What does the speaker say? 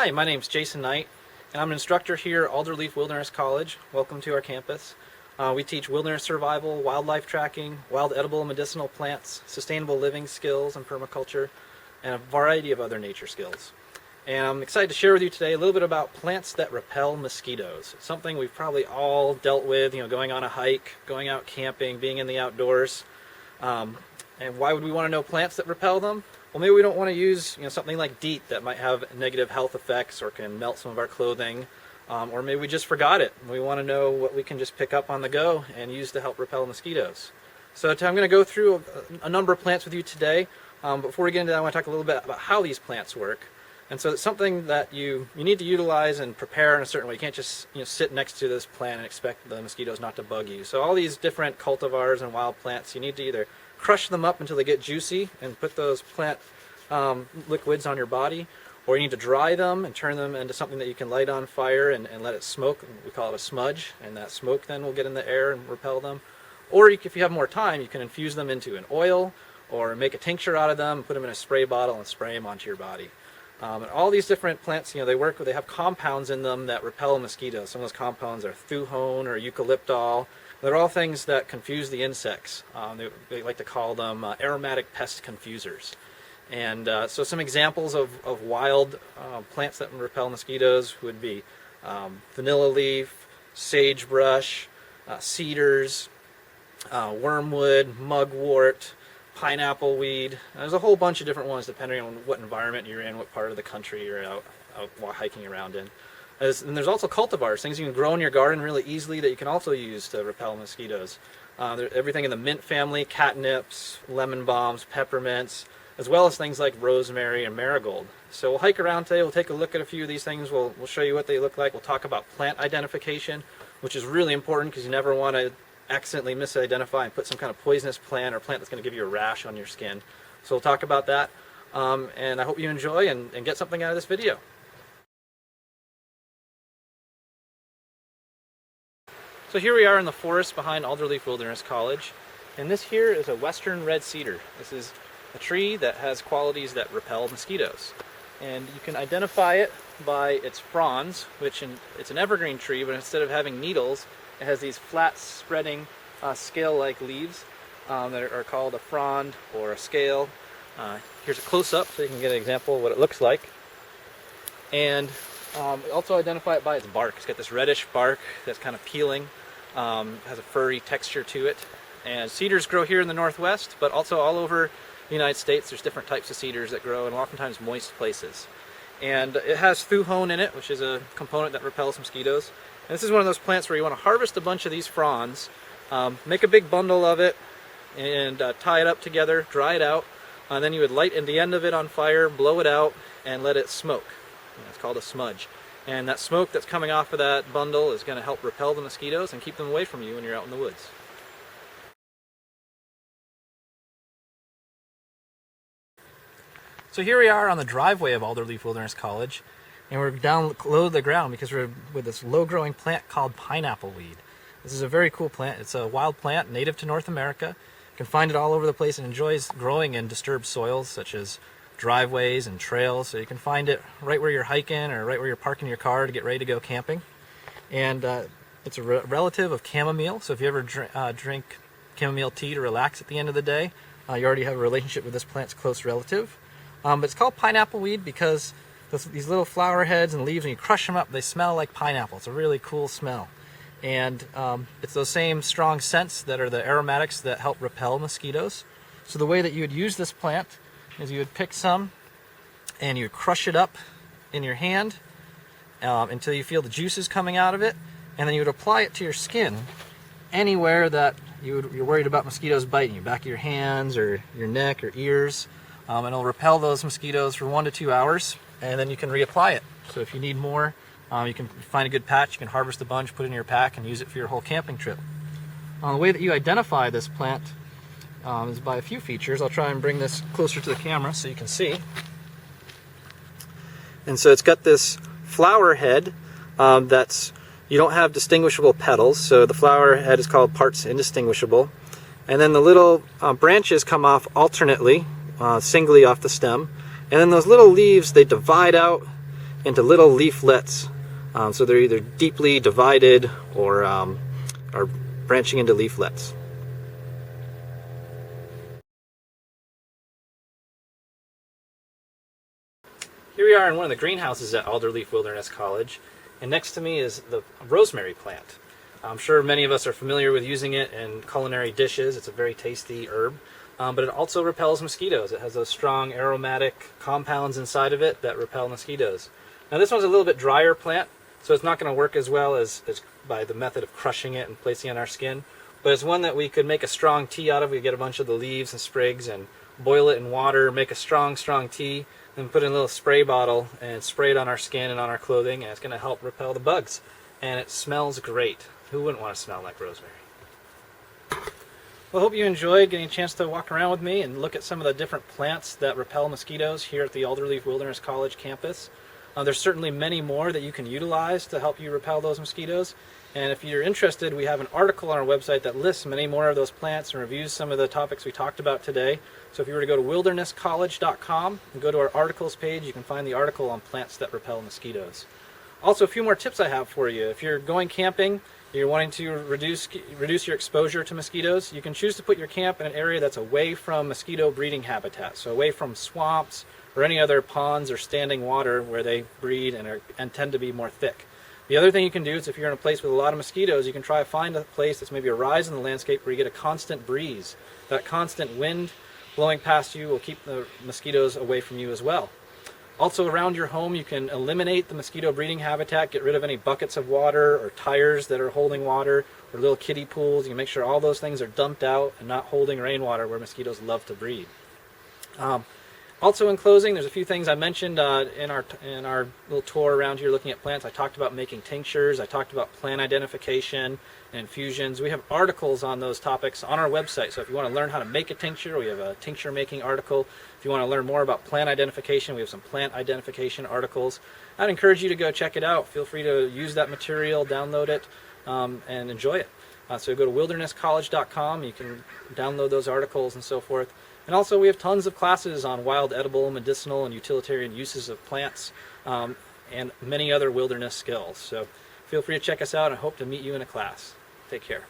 Hi, my name's Jason Knight, and I'm an instructor here at Alderleaf Wilderness College. Welcome to our campus. We teach wilderness survival, wildlife tracking, wild edible and medicinal plants, sustainable living skills and permaculture, and a variety of other nature skills. And I'm excited to share with you today a little bit about plants that repel mosquitoes. It's something we've probably all dealt with, going on a hike, going out camping, being in the outdoors. And why would we want to know plants that repel them? Well, maybe we don't want to use something like DEET that might have negative health effects or can melt some of our clothing. Or maybe we just forgot it. We want to know what we can just pick up on the go and use to help repel mosquitoes. So I'm going to go through a number of plants with you today. Before we get into that, I want to talk a little bit about how these plants work. And so it's something that you need to utilize and prepare in a certain way. You can't just sit next to this plant and expect the mosquitoes not to bug you. So all these different cultivars and wild plants, you need to either crush them up until they get juicy and put those plant liquids on your body, or you need to dry them and turn them into something that you can light on fire and let it smoke. We call it a smudge, and that smoke then will get in the air and repel them. Or if you have more time, you can infuse them into an oil or make a tincture out of them, put them in a spray bottle and spray them onto your body. And all these different plants, they have compounds in them that repel mosquitoes. Some of those compounds are thuhone or eucalyptol. They're all things that confuse the insects. They like to call them aromatic pest confusers. And so some examples of wild plants that repel mosquitoes would be vanilla leaf, sagebrush, cedars, wormwood, mugwort, pineapple weed. There's a whole bunch of different ones depending on what environment you're in, what part of the country you're out hiking around in. And there's also cultivars, things you can grow in your garden really easily that you can also use to repel mosquitoes. Everything in the mint family, catnips, lemon balms, peppermints, as well as things like rosemary and marigold. So we'll hike around today, we'll take a look at a few of these things, we'll show you what they look like, we'll talk about plant identification, which is really important because you never want to accidentally misidentify and put some kind of poisonous plant or plant that's going to give you a rash on your skin. So we'll talk about that, and I hope you enjoy and get something out of this video. So here we are in the forest behind Alderleaf Wilderness College, and this here is a western red cedar. This is a tree that has qualities that repel mosquitoes. And you can identify it by its fronds, it's an evergreen tree, but instead of having needles, it has these flat spreading scale-like leaves that are called a frond or a scale. Here's a close-up so you can get an example of what it looks like. And also identify it by its bark. It's got this reddish bark that's kind of peeling, has a furry texture to it. And cedars grow here in the Northwest, but also all over the United States. There's different types of cedars that grow in oftentimes moist places. And it has thuhone in it, which is a component that repels mosquitoes. And this is one of those plants where you want to harvest a bunch of these fronds, make a big bundle of it, and tie it up together, dry it out. Then you would light the end of it on fire, blow it out, and let it smoke. It's called a smudge. And that smoke that's coming off of that bundle is going to help repel the mosquitoes and keep them away from you when you're out in the woods. So here we are on the driveway of Alderleaf Wilderness College, and we're down low to the ground because we're with this low-growing plant called pineapple weed. This is a very cool plant. It's a wild plant native to North America. You can find it all over the place and enjoys growing in disturbed soils such as driveways and trails. So you can find it right where you're hiking or right where you're parking your car to get ready to go camping. And it's a relative of chamomile, so if you ever drink chamomile tea to relax at the end of the day, you already have a relationship with this plant's close relative. But it's called pineapple weed because these little flower heads and leaves, when you crush them up, they smell like pineapple. It's a really cool smell. And it's those same strong scents that are the aromatics that help repel mosquitoes. So the way that you would use this plant is you would pick some and you would crush it up in your hand until you feel the juices coming out of it, and then you would apply it to your skin anywhere that you're worried about mosquitoes biting you, back of your hands or your neck or ears. And it'll repel those mosquitoes for 1 to 2 hours, and then you can reapply it. So if you need more, you can find a good patch, you can harvest a bunch, put it in your pack, and use it for your whole camping trip. The way that you identify this plant is by a few features. I'll try and bring this closer to the camera so you can see. And so it's got this flower head you don't have distinguishable petals, so the flower head is called parts indistinguishable. And then the little branches come off alternately, singly off the stem. And then those little leaves, they divide out into little leaflets. So they're either deeply divided or are branching into leaflets. Here we are in one of the greenhouses at Alderleaf Wilderness College, and next to me is the rosemary plant. I'm sure many of us are familiar with using it in culinary dishes. It's a very tasty herb, but it also repels mosquitoes. It has those strong aromatic compounds inside of it that repel mosquitoes. Now this one's a little bit drier plant, so it's not going to work as well as by the method of crushing it and placing it on our skin, but it's one that we could make a strong tea out of. We get a bunch of the leaves and sprigs and boil it in water, make a strong tea, then put it in a little spray bottle and spray it on our skin and on our clothing, and it's going to help repel the bugs. And it smells great. Who wouldn't want to smell like rosemary? Well, I hope you enjoyed getting a chance to walk around with me and look at some of the different plants that repel mosquitoes here at the Alderleaf Wilderness College campus. There's certainly many more that you can utilize to help you repel those mosquitoes. And if you're interested, we have an article on our website that lists many more of those plants and reviews some of the topics we talked about today. So if you were to go to wildernesscollege.com and go to our articles page, you can find the article on plants that repel mosquitoes. Also, a few more tips I have for you. If you're going camping, you're wanting to reduce your exposure to mosquitoes, you can choose to put your camp in an area that's away from mosquito breeding habitat, so away from swamps or any other ponds or standing water where they breed and tend to be more thick. The other thing you can do is if you're in a place with a lot of mosquitoes, you can try to find a place that's maybe a rise in the landscape where you get a constant breeze. That constant wind blowing past you will keep the mosquitoes away from you as well. Also around your home, you can eliminate the mosquito breeding habitat, get rid of any buckets of water or tires that are holding water or little kiddie pools. You can make sure all those things are dumped out and not holding rainwater where mosquitoes love to breed. Also in closing, there's a few things I mentioned in our little tour around here looking at plants. I talked about making tinctures, I talked about plant identification and infusions. We have articles on those topics on our website, so if you want to learn how to make a tincture, we have a tincture making article. If you want to learn more about plant identification, we have some plant identification articles. I'd encourage you to go check it out. Feel free to use that material, download it, and enjoy it. So go to wildernesscollege.com, you can download those articles and so forth. And also we have tons of classes on wild, edible, medicinal, and utilitarian uses of plants and many other wilderness skills. So feel free to check us out and I hope to meet you in a class. Take care.